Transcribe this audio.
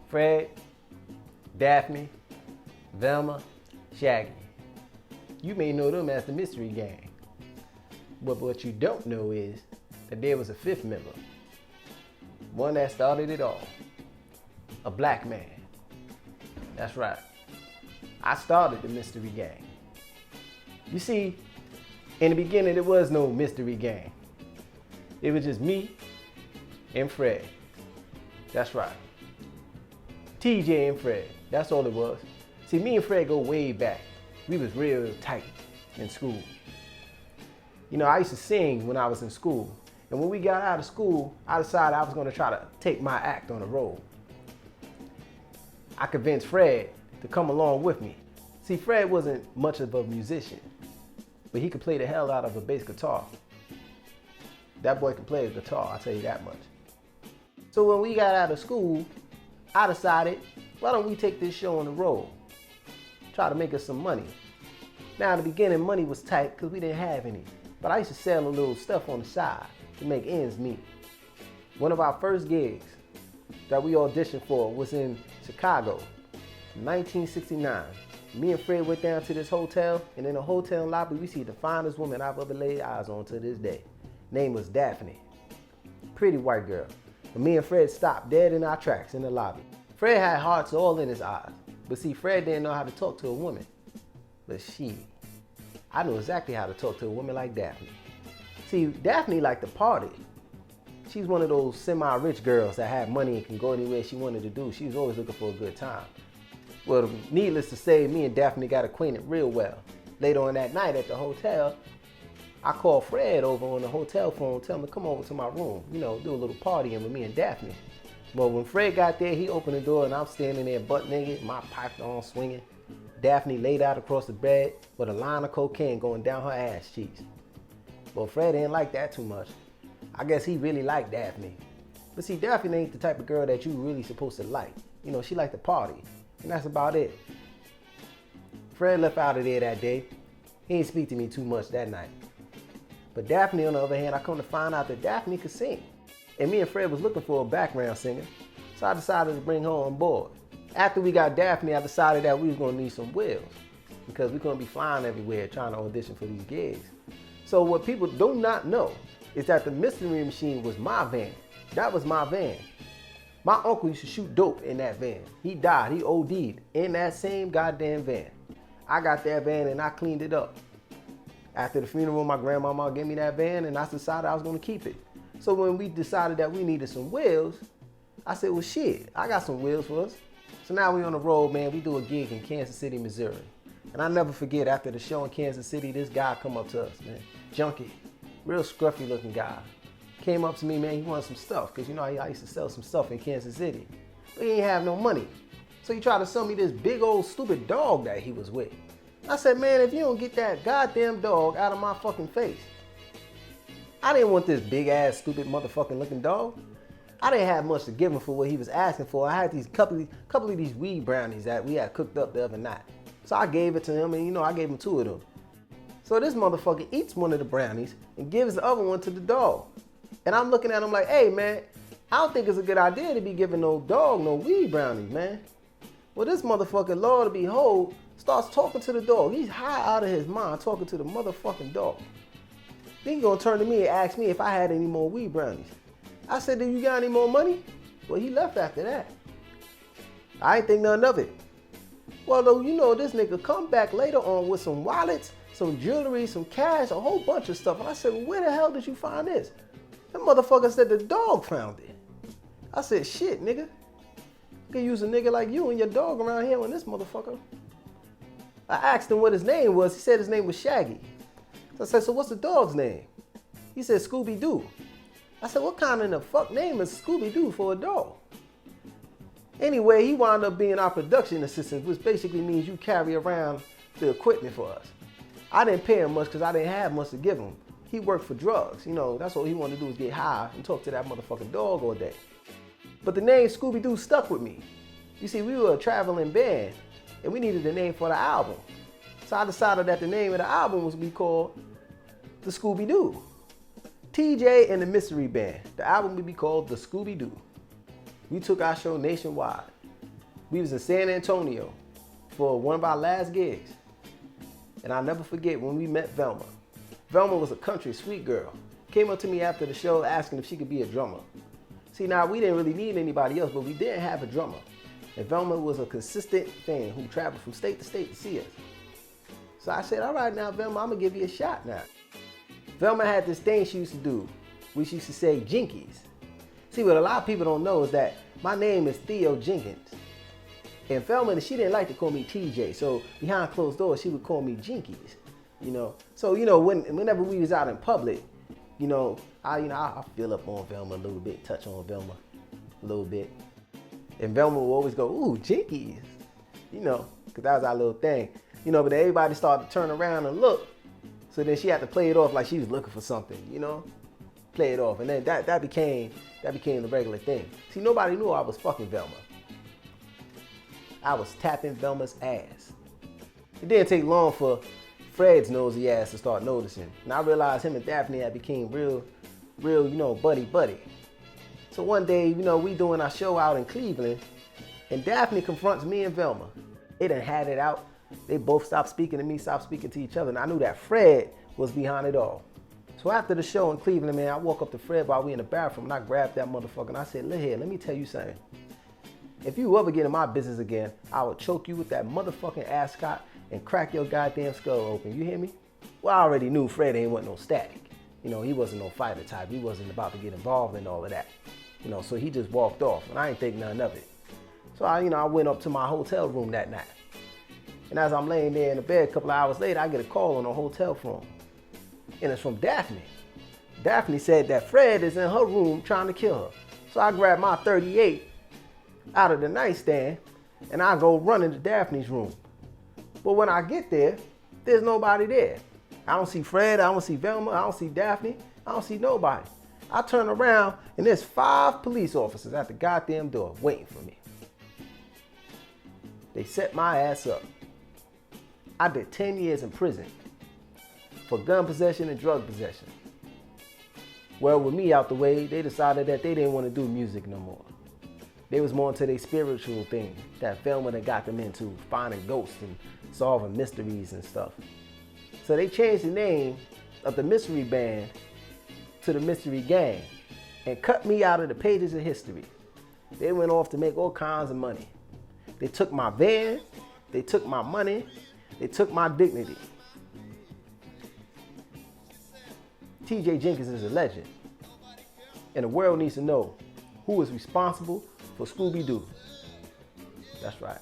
Fred, Daphne, Velma, Shaggy. You may know them as the Mystery Gang. But what you don't know is that there was a fifth member. One that started it all. A black man. That's right. I started the Mystery Gang. You see, in the beginning there was no Mystery Gang. It was just me and Fred. That's right. TJ and Fred. That's all it was. See, me and Fred go way back. We was real tight in school. You know, I used to sing when I was in school. And when we got out of school, I decided I was going to try to take my act on the road. I convinced Fred to come along with me. See, Fred wasn't much of a musician, but he could play the hell out of a bass guitar. That boy could play a guitar, I'll tell you that much. So when we got out of school, I decided, why don't we take this show on the road? Try to make us some money. Now in the beginning, money was tight because we didn't have any. But I used to sell a little stuff on the side to make ends meet. One of our first gigs that we auditioned for was in Chicago, 1969. Me and Fred went down to this hotel, and in the hotel lobby, we see the finest woman I've ever laid eyes on to this day. Name was Daphne. Pretty white girl. And me and Fred stopped dead in our tracks in the lobby. Fred had hearts all in his eyes. But see, Fred didn't know how to talk to a woman. But I knew exactly how to talk to a woman like Daphne. See, Daphne liked to party. She's one of those semi-rich girls that had money and can go anywhere she wanted to do. She was always looking for a good time. Well, needless to say, me and Daphne got acquainted real well. Later on that night at the hotel, I called Fred over on the hotel phone, tell him to come over to my room, you know, do a little partying with me and Daphne. Well, when Fred got there, he opened the door and I'm standing there butt naked, my pipe on swinging. Daphne laid out across the bed with a line of cocaine going down her ass cheeks. Well, Fred didn't like that too much. I guess he really liked Daphne. But see, Daphne ain't the type of girl that you really supposed to like. You know, she liked to party, and that's about it. Fred left out of there that day. He didn't speak to me too much that night. But Daphne, on the other hand, I come to find out that Daphne could sing. And me and Fred was looking for a background singer, so I decided to bring her on board. After we got Daphne, I decided that we was gonna need some wheels because we couldn't be flying everywhere trying to audition for these gigs. So what people do not know is that the Mystery Machine was my van. That was my van. My uncle used to shoot dope in that van. He died, he OD'd in that same goddamn van. I got that van and I cleaned it up. After the funeral, my grandmama gave me that van and I decided I was gonna keep it. So when we decided that we needed some wheels, I said, well shit, I got some wheels for us. So now we on the road, man. We do a gig in Kansas City, Missouri. And I never forget, after the show in Kansas City, this guy come up to us, man. Junkie, real scruffy looking guy. Came up to me, man, he wanted some stuff. Cause you know, I used to sell some stuff in Kansas City. But he ain't have no money. So he tried to sell me this big old stupid dog that he was with. I said, man, if you don't get that goddamn dog out of my fucking face. I didn't want this big ass, stupid motherfucking looking dog. I didn't have much to give him for what he was asking for. I had these couple of these weed brownies that we had cooked up the other night. So I gave it to him and you know, I gave him 2 of them. So this motherfucker eats one of the brownies and gives the other one to the dog. And I'm looking at him like, hey man, I don't think it's a good idea to be giving no dog no weed brownies, man. Well, this motherfucker, Lord to behold, starts talking to the dog. He's high out of his mind talking to the motherfucking dog. Then he gonna turn to me and ask me if I had any more weed brownies. I said, do you got any more money? Well, he left after that. I ain't think nothing of it. Well, though, you know, this nigga come back later on with some wallets, some jewelry, some cash, a whole bunch of stuff. And I said, well, where the hell did you find this? That motherfucker said the dog found it. I said, shit, nigga. You can use a nigga like you and your dog around here on this motherfucker. I asked him what his name was. He said his name was Shaggy. So I said, so what's the dog's name? He said, Scooby Doo. I said, what kind of the fuck name is Scooby Doo for a dog? Anyway, he wound up being our production assistant, which basically means you carry around the equipment for us. I didn't pay him much because I didn't have much to give him. He worked for drugs. You know, that's all he wanted to do was get high and talk to that motherfucking dog all day. But the name Scooby Doo stuck with me. You see, we were a traveling band and we needed a name for the album. So I decided that the name of the album was to be called The Scooby Doo. TJ and the Mystery Band. The album would be called The Scooby Doo. We took our show nationwide. We was in San Antonio for one of our last gigs. And I'll never forget when we met Velma. Velma was a country sweet girl. Came up to me after the show asking if she could be a drummer. See, now we didn't really need anybody else, but we didn't have a drummer. And Velma was a consistent fan who traveled from state to state to see us. So I said, all right now, Velma, I'm gonna give you a shot now. Velma had this thing she used to do. We used to say Jinkies. See, what a lot of people don't know is that my name is Theo Jenkins. And Velma, she didn't like to call me TJ, so behind closed doors, she would call me Jinkies. So whenever we was out in public, I feel up on Velma a little bit, touch on Velma a little bit. And Velma would always go, ooh, Jinkies, because that was our little thing. But everybody started to turn around and look. So then she had to play it off like she was looking for something, play it off. And then that became the regular thing. See, nobody knew I was fucking Velma. I was tapping Velma's ass. It didn't take long for Fred's nosy ass to start noticing. And I realized him and Daphne had became real, buddy. So one day, we doing our show out in Cleveland, and Daphne confronts me and Velma. They done had it out. They both stopped speaking to me, stopped speaking to each other, and I knew that Fred was behind it all. So after the show in Cleveland, man, I walk up to Fred while we in the bathroom, and I grabbed that motherfucker, and I said, look here, let me tell you something. If you ever get in my business again, I will choke you with that motherfucking ascot and crack your goddamn skull open. You hear me? Well, I already knew Fred ain't want no static. He wasn't no fighter type. He wasn't about to get involved in all of that. So he just walked off, and I ain't think none of it. So I went up to my hotel room that night. And as I'm laying there in the bed a couple of hours later, I get a call on the hotel phone. And it's from Daphne. Daphne said that Fred is in her room trying to kill her. So I grabbed my 38 out of the nightstand, and I go running to Daphne's room. But when I get there, there's nobody there. I don't see Fred, I don't see Velma, I don't see Daphne, I don't see nobody. I turn around, and there's 5 police officers at the goddamn door waiting for me. They set my ass up. I did 10 years in prison for gun possession and drug possession. Well, with me out the way, they decided that they didn't want to do music no more. They was more into their spiritual thing that Velma that got them into, finding ghosts and solving mysteries and stuff. So they changed the name of the mystery band to the Mystery Gang and cut me out of the pages of history. They went off to make all kinds of money. They took my van, they took my money, they took my dignity. TJ Jenkins is a legend. And the world needs to know who is responsible for Scooby Doo. That's right.